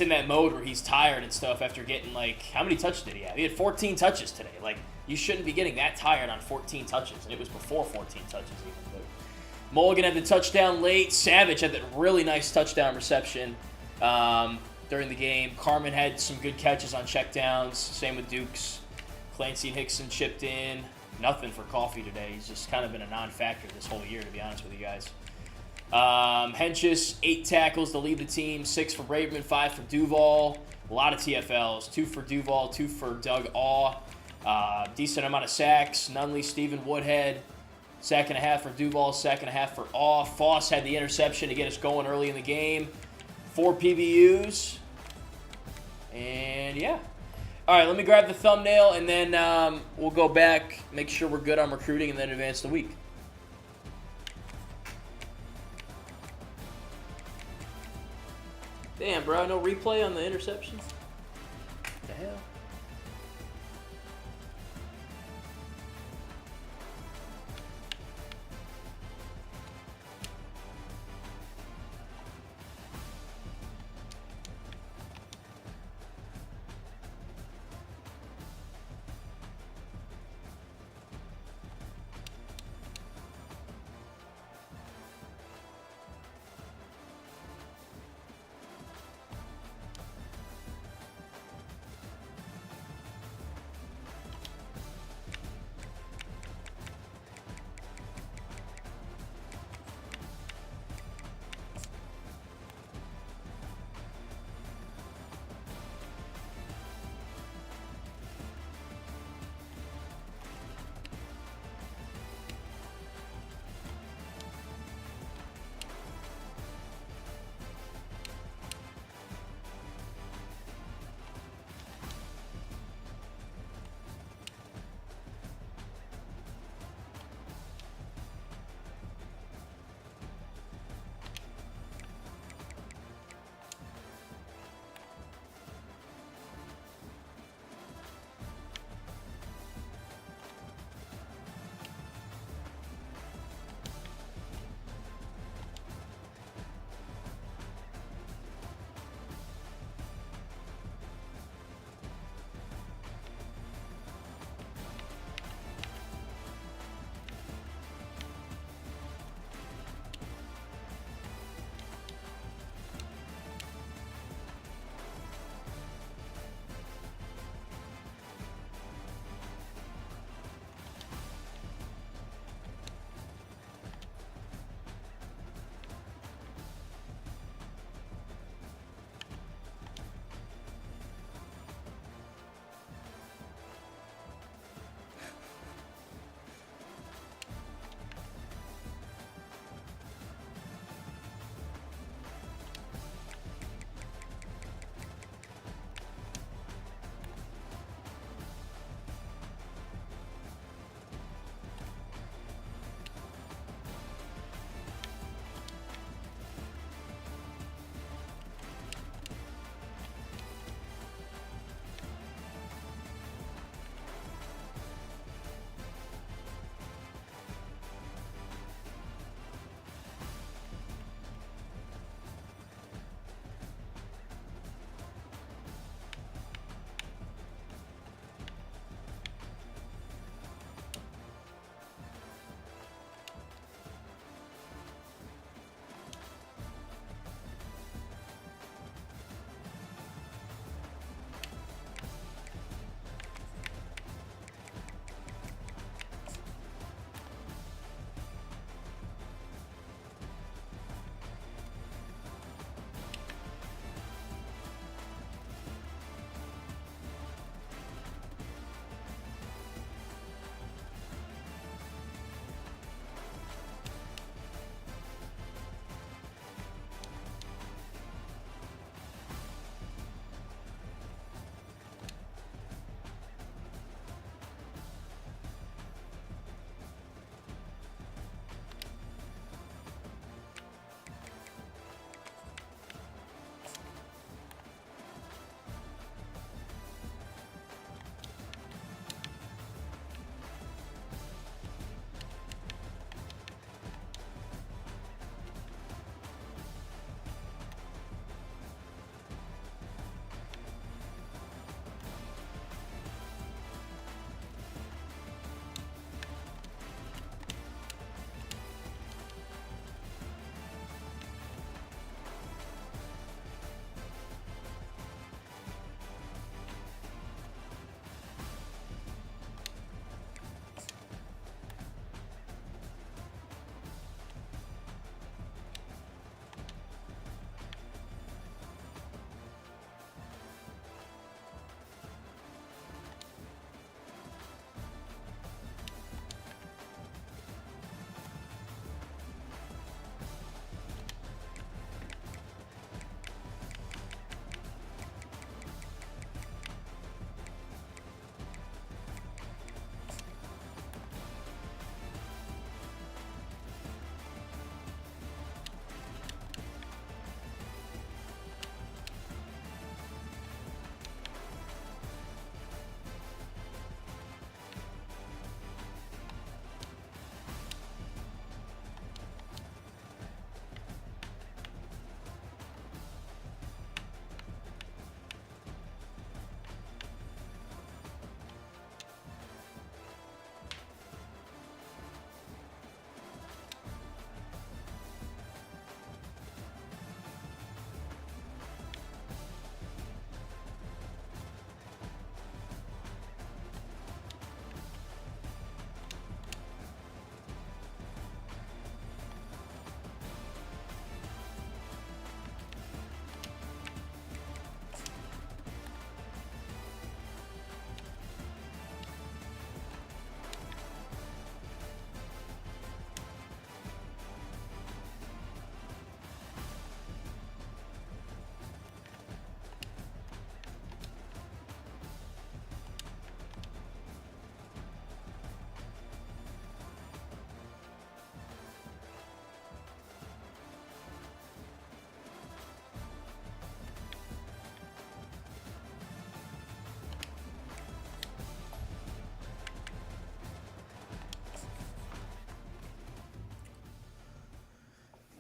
in that mode where he's tired and stuff after getting, how many touches did he have? He had 14 touches today. You shouldn't be getting that tired on 14 touches, and it was before 14 touches even. But Mulligan had the touchdown late. Savage had that really nice touchdown reception during the game. Carmen had some good catches on checkdowns. Same with Dukes. Clancy and Hickson chipped in. Nothing for Coffee today. He's just kind of been a non-factor this whole year, to be honest with you guys. Henches, 8 tackles to lead the team. 6 for Braverman, 5 for Duval. A lot of TFLs. 2 for Duval, 2 for Doug Awe. Decent amount of sacks. Nunley, Stephen Woodhead. Sack and a half for Duval, sack and a half for Awe. Foss had the interception to get us going early in the game. 4 PBUs. And yeah. All right, let me grab the thumbnail, and then we'll go back, make sure we're good on recruiting, and then advance the week. Damn, bro, no replay on the interceptions? What the hell?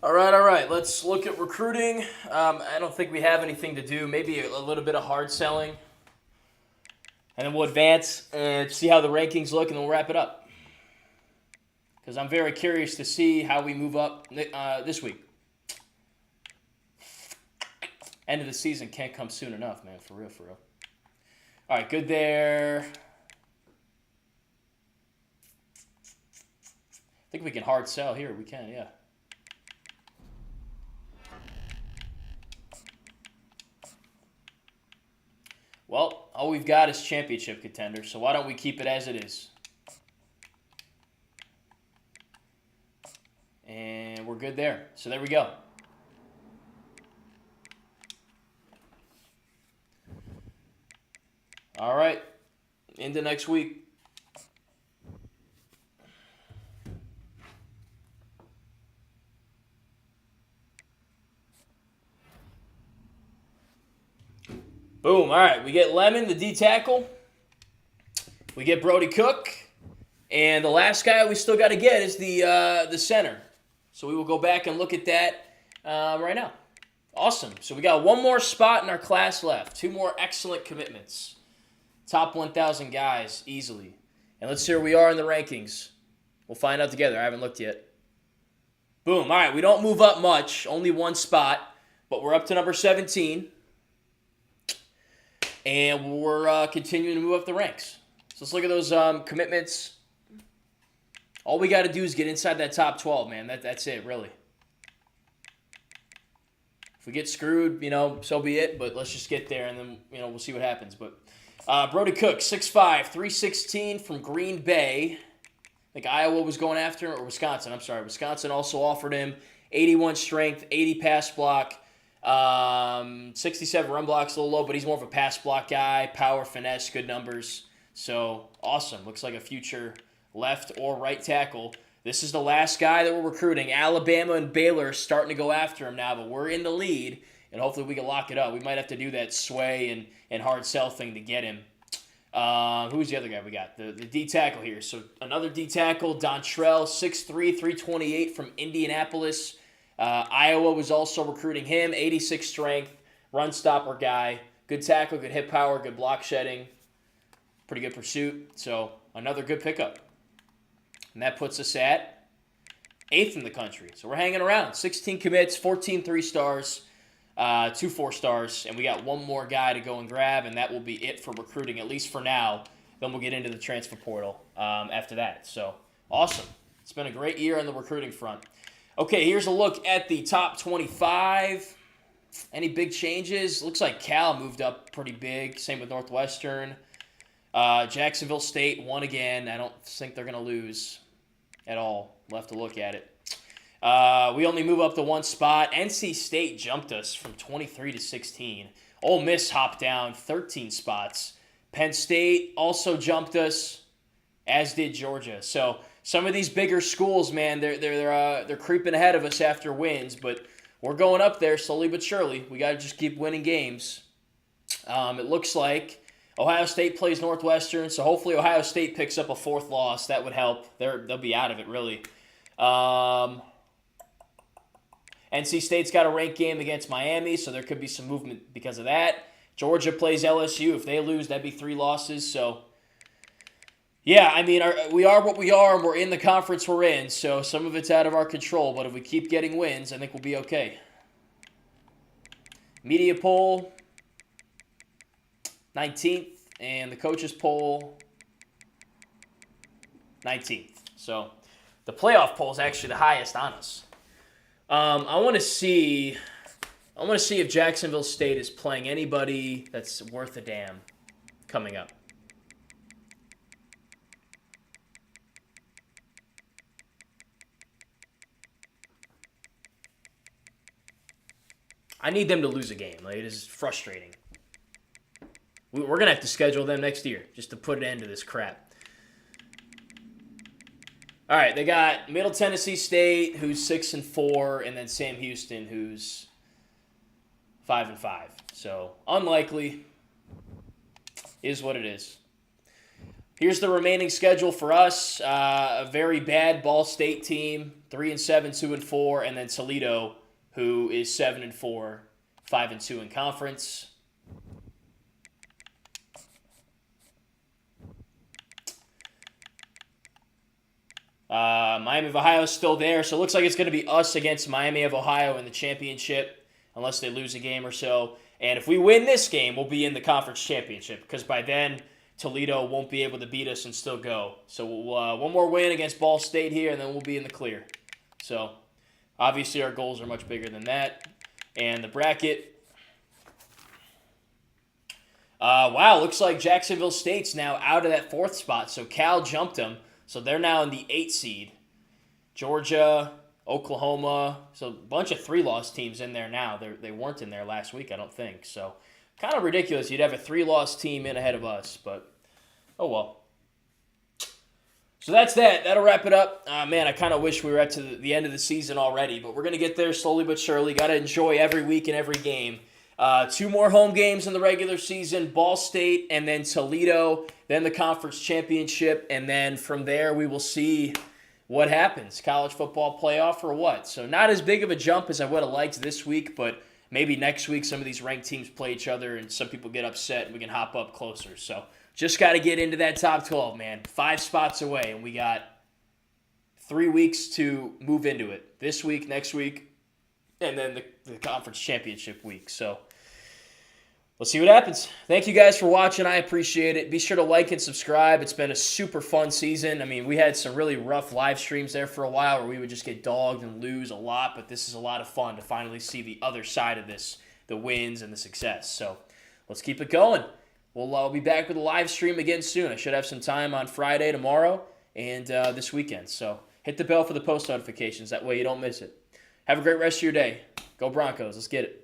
All right. Let's look at recruiting. I don't think we have anything to do. Maybe a little bit of hard selling. And then we'll advance and see how the rankings look, and then we'll wrap it up. Because I'm very curious to see how we move up this week. End of the season can't come soon enough, man. For real. All right, good there. I think we can hard sell here. We can, yeah. Well, all we've got is championship contender, so why don't we keep it as it is? And we're good there. So there we go. All right, into next week. Boom. All right, we get Lemon, the D tackle. We get Brody Cook. And the last guy we still got to get is the center. So we will go back and look at that right now. Awesome. So we got one more spot in our class left. 2 more excellent commitments. Top 1,000 guys easily. And let's see where we are in the rankings. We'll find out together. I haven't looked yet. Boom. All right, we don't move up much. Only 1 spot. But we're up to number 17. And we're continuing to move up the ranks. So let's look at those commitments. All we got to do is get inside that top 12, man. That's it, really. If we get screwed, so be it. But let's just get there, and then, we'll see what happens. But Brody Cook, 6'5", 316 from Green Bay. I think Iowa was going after him, or Wisconsin. I'm sorry. Wisconsin also offered him 81 strength, 80 pass block, 67 run blocks, a little low, but he's more of a pass block guy. Power, finesse, good numbers. So, awesome. Looks like a future left or right tackle. This is the last guy that we're recruiting. Alabama and Baylor are starting to go after him now, but we're in the lead, and hopefully we can lock it up. We might have to do that sway and hard sell thing to get him. Who's the other guy we got? The D tackle here. So another D tackle, Dontrell, 6'3", 328 from Indianapolis. Iowa was also recruiting him, 86 strength, run stopper guy. Good tackle, good hip power, good block shedding. Pretty good pursuit. So another good pickup. And that puts us at 8th in the country. So we're hanging around. 16 commits, 14 3-stars, 2 4-stars, and we got 1 more guy to go and grab, and that will be it for recruiting, at least for now. Then we'll get into the transfer portal after that. So awesome. It's been a great year on the recruiting front. Okay, here's a look at the top 25. Any big changes? Looks like Cal moved up pretty big. Same with Northwestern. Jacksonville State won again. I don't think they're going to lose at all. We'll have to look at it. We only move up to 1 spot. NC State jumped us from 23 to 16. Ole Miss hopped down 13 spots. Penn State also jumped us, as did Georgia. So some of these bigger schools, man, they're creeping ahead of us after wins, but we're going up there slowly but surely. We got to just keep winning games. It looks like Ohio State plays Northwestern, so hopefully Ohio State picks up a 4th loss. That would help. They'll be out of it, really. NC State's got a ranked game against Miami, so there could be some movement because of that. Georgia plays LSU. If they lose, that'd be 3 losses. So, yeah, I mean, we are what we are, and we're in the conference we're in, so some of it's out of our control. But if we keep getting wins, I think we'll be okay. Media poll, 19th, and the coaches poll, 19th. So the playoff poll is actually the highest on us. I want to see if Jacksonville State is playing anybody that's worth a damn coming up. I need them to lose a game. Like, it is frustrating. We're going to have to schedule them next year just to put an end to this crap. All right, they got Middle Tennessee State, who's 6-4, and then Sam Houston, who's 5-5. So unlikely is what it is. Here's the remaining schedule for us. A very bad Ball State team, 3-7, 2-4, and then Toledo, who is 7-4, 5-2 in conference. Miami of Ohio is still there, so it looks like it's going to be us against Miami of Ohio in the championship, unless they lose a game or so. And if we win this game, we'll be in the conference championship, because by then Toledo won't be able to beat us and still go. So we'll, one more win against Ball State here, and then we'll be in the clear. So obviously our goals are much bigger than that. And the bracket, wow, looks like Jacksonville State's now out of that 4th spot. So Cal jumped them. So they're now in the 8th seed. Georgia, Oklahoma, so a bunch of 3-loss teams in there now. They weren't in there last week, I don't think. So kind of ridiculous. You'd have a 3-loss team in ahead of us, but oh well. So that's that. That'll wrap it up. Man, I kind of wish we were at to the end of the season already, but we're going to get there slowly but surely. Got to enjoy every week and every game. 2 more home games in the regular season, Ball State and then Toledo, then the conference championship, and then from there we will see what happens. College football playoff or what? So not as big of a jump as I would have liked this week, but maybe next week some of these ranked teams play each other and some people get upset and we can hop up closer. So just got to get into that top 12, man. 5 spots away, and we got 3 weeks to move into it. This week, next week, and then the conference championship week. So let's see what happens. Thank you guys for watching. I appreciate it. Be sure to like and subscribe. It's been a super fun season. I mean, we had some really rough live streams there for a while where we would just get dogged and lose a lot, but this is a lot of fun to finally see the other side of this, the wins and the success. So let's keep it going. We'll be back with a live stream again soon. I should have some time on Friday, tomorrow, and this weekend. So hit the bell for the post notifications. That way you don't miss it. Have a great rest of your day. Go Broncos. Let's get it.